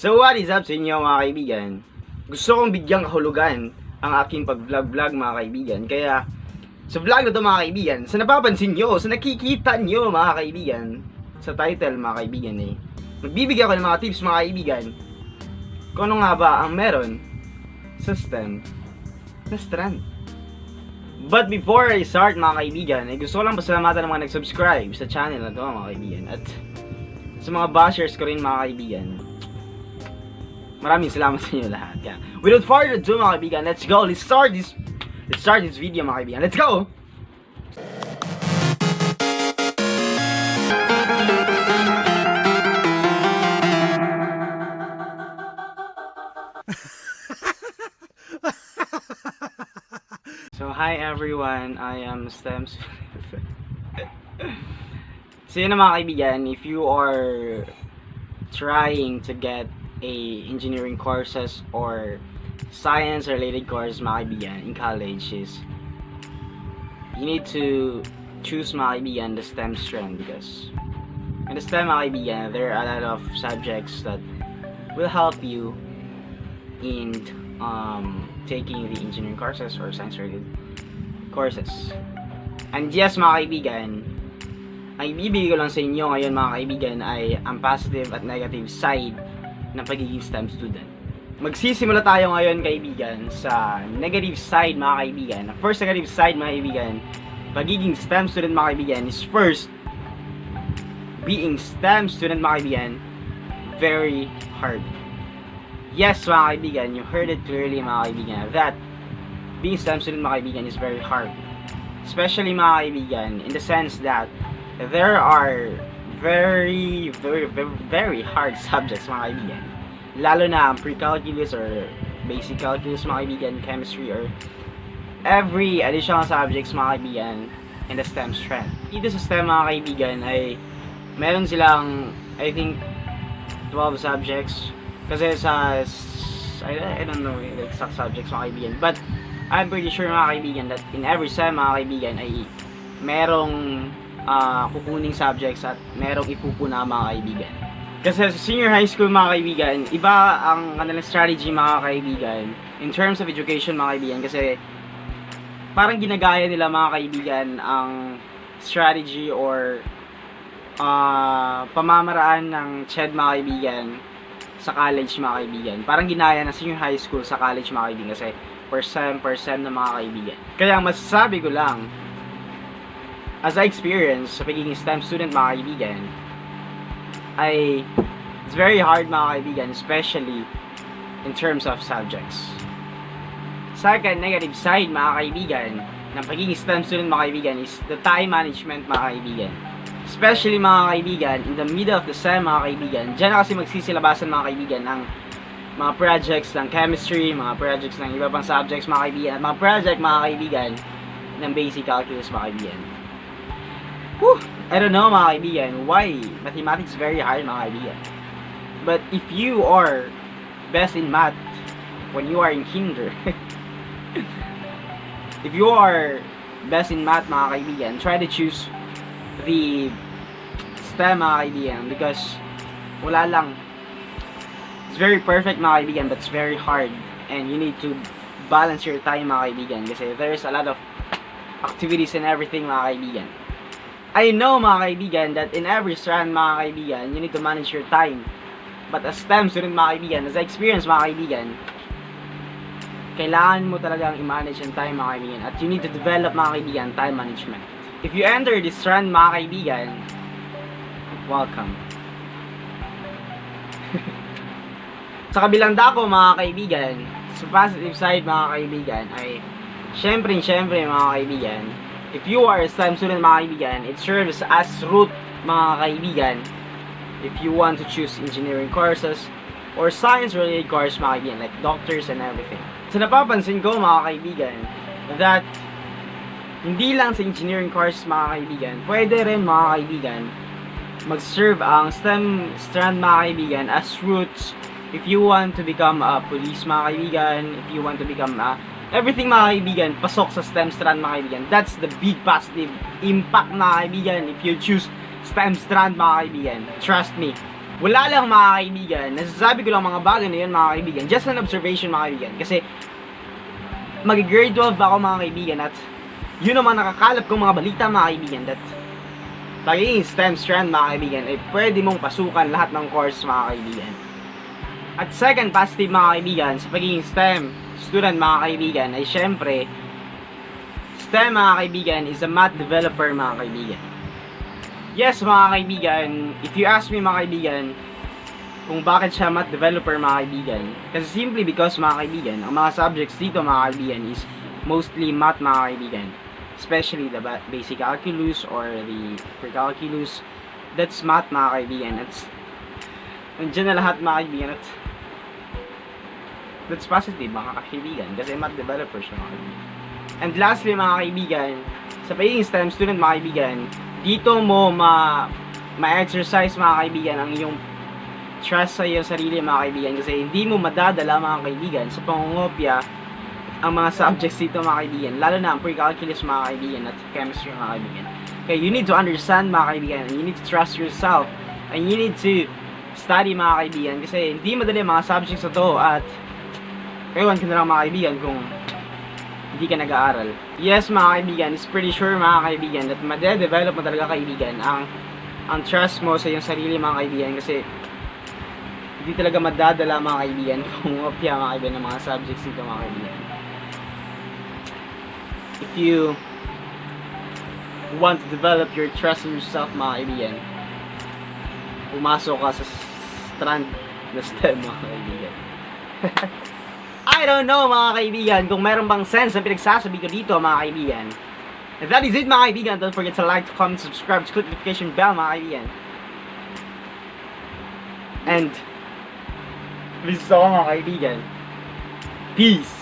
So what is up sa inyo mga kaibigan? Gusto kong bigyang kahulugan ang aking pag-vlog mga kaibigan. Kaya sa vlog na to mga kaibigan, sa napapansin nyo, sa nakikita nyo mga kaibigan, sa title mga kaibigan magbibigay ako ng mga tips mga kaibigan kung ano nga ba ang meron sa stem na strand. But before I start mga kaibigan, gusto ko lang pasalamatan ng mga nag-subscribe sa channel na to mga kaibigan. At sa mga bashers ko rin mga kaibigan, maraming salamat sa inyo lahat. Yeah. Without further ado mga kaibigan, let's go. Let's start this video mga kaibigan. Let's go. So hi everyone, I am Stems. So yun na mga kaibigan, if you are trying to get a engineering courses or science related course mga kaibigan in college, is you need to choose mga kaibigan the STEM strand, because in the STEM mga kaibigan there are a lot of subjects that will help you in taking the engineering courses or science related courses. And yes mga kaibigan, ang ibibigay ko lang sa inyo ngayon mga kaibigan ay ang positive at negative side ng pagiging STEM student. Magsisimula tayo ngayon kaibigan sa negative side mga kaibigan. The first negative side mga kaibigan, pagiging STEM student mga kaibigan is first, being STEM student mga kaibigan, very hard. Yes mga kaibigan, you heard it clearly mga kaibigan, that being STEM student mga kaibigan is very hard. Especially mga kaibigan, in the sense that there are very hard subjects mga kaibigan. Lalo na pre-calculus or basic calculus mga kaibigan, chemistry, or every additional subjects mga kaibigan in the STEM strand. Dito sa STEM mga kaibigan ay meron silang I think 12 subjects. Kasi sa I don't know the exact subjects mga kaibigan, but I'm pretty sure mga kaibigan that in every STEM mga kaibigan ay merong kukuning subjects at merong ipupuna mga kaibigan. Kasi sa senior high school mga kaibigan, iba ang kanilang strategy mga kaibigan in terms of education mga kaibigan, kasi parang ginagaya nila mga kaibigan ang strategy or pamamaraan ng CHED mga kaibigan sa college mga kaibigan. Parang ginaya ng senior high school sa college mga kaibigan, kasi per sem na mga kaibigan. Kaya ang masasabi ko lang, as I experience sa pagiging STEM student mga kaibigan, ay it's very hard mga kaibigan, especially in terms of subjects. Second negative side mga kaibigan ng pagiging STEM student mga kaibigan is the time management mga kaibigan. Especially mga kaibigan, in the middle of the sem mga kaibigan, dyan na kasi magsisilabasan mga kaibigan ng mga projects ng chemistry, mga projects ng iba pang subjects mga kaibigan, at mga project mga kaibigan ng basic calculus mga kaibigan. I don't know mga kaibigan why mathematics is very hard mga kaibigan. But if you are best in math when you are in kinder, if you are best in math mga kaibigan, try to choose the STEM mga kaibigan, because wala lang, it's very perfect mga kaibigan, but it's very hard and you need to balance your time mga kaibigan, kasi there's a lot of activities and everything mga kaibigan. I know mga kaibigan that in every strand mga kaibigan you need to manage your time, but as STEM student mga kaibigan, as I experience mga kaibigan, kailangan mo talagang i-manage yung time mga kaibigan, at you need to develop mga kaibigan time management. If you enter this strand mga kaibigan, welcome. Sa kabilang dako mga kaibigan, sa positive side mga kaibigan ay syempre mga kaibigan, if you are a STEM student mga kaibigan, it serves as route mga kaibigan if you want to choose engineering courses or science related course mga kaibigan, like doctors and everything. So napapansin ko mga kaibigan that hindi lang sa engineering course mga kaibigan, pwede rin mga kaibigan mag-serve ang STEM strand mga kaibigan as routes if you want to become a police mga kaibigan, if you want to become everything mga kaibigan, pasok sa STEM strand mga kaibigan. That's the big positive impact mga kaibigan if you choose STEM strand mga kaibigan. Trust me, Wala lang mga kaibigan, nasasabi ko lang mga bagay na yun mga kaibigan, just an observation mga kaibigan, kasi mag-grade 12 ba ako mga kaibigan, at yun naman nakakalap kong mga balita mga kaibigan, that pagiging STEM strand mga kaibigan ay pwede mong pasukan lahat ng course mga kaibigan. At second positive mga kaibigan sa pagiging STEM student mga kaibigan ay syempre, STEM mga kaibigan is a math developer mga kaibigan. Yes mga kaibigan, if you ask me mga kaibigan kung bakit siya math developer mga kaibigan, kasi simply because mga kaibigan, ang mga subjects dito mga kaibigan is mostly math mga kaibigan, especially the basic calculus or the pre-calculus. That's math mga kaibigan. Nandiyan na lahat mga kaibigan, at that's positive mga kaibigan kasi math developer siya mga kaibigan. And lastly mga kaibigan, sa pagiging STEM student mga kaibigan, dito mo ma-exercise mga kaibigan ang iyong trust sa iyong sarili mga kaibigan, kasi hindi mo madadala mga kaibigan sa pangungopia ang mga subjects dito mga kaibigan, lalo na ang pre-calculus mga kaibigan at chemistry mga kaibigan. Okay, you need to understand mga kaibigan, and you need to trust yourself, and you need to study mga kaibigan, kasi hindi madali mga subjects na to, at ewan ka na lang mga kaibigan kung hindi ka nag-aaral. Yes mga kaibigan, it's pretty sure mga kaibigan that made-develop mo talaga kaibigan ang trust mo sa iyong sarili mga kaibigan, kasi hindi talaga madadala mga kaibigan kung opya mga kaibigan ng mga subjects dito mga kaibigan. If you want to develop your trust in yourself mga kaibigan, pumasok ka sa strand na STEM mga kaibigan. I don't know mga kaibigan kung meron bang sense ang pinagsasabi ko dito mga kaibigan. If that is it mga kaibigan, don't forget to like, to comment, subscribe, to click the notification bell mga kaibigan. And peace ako mga kaibigan. Peace!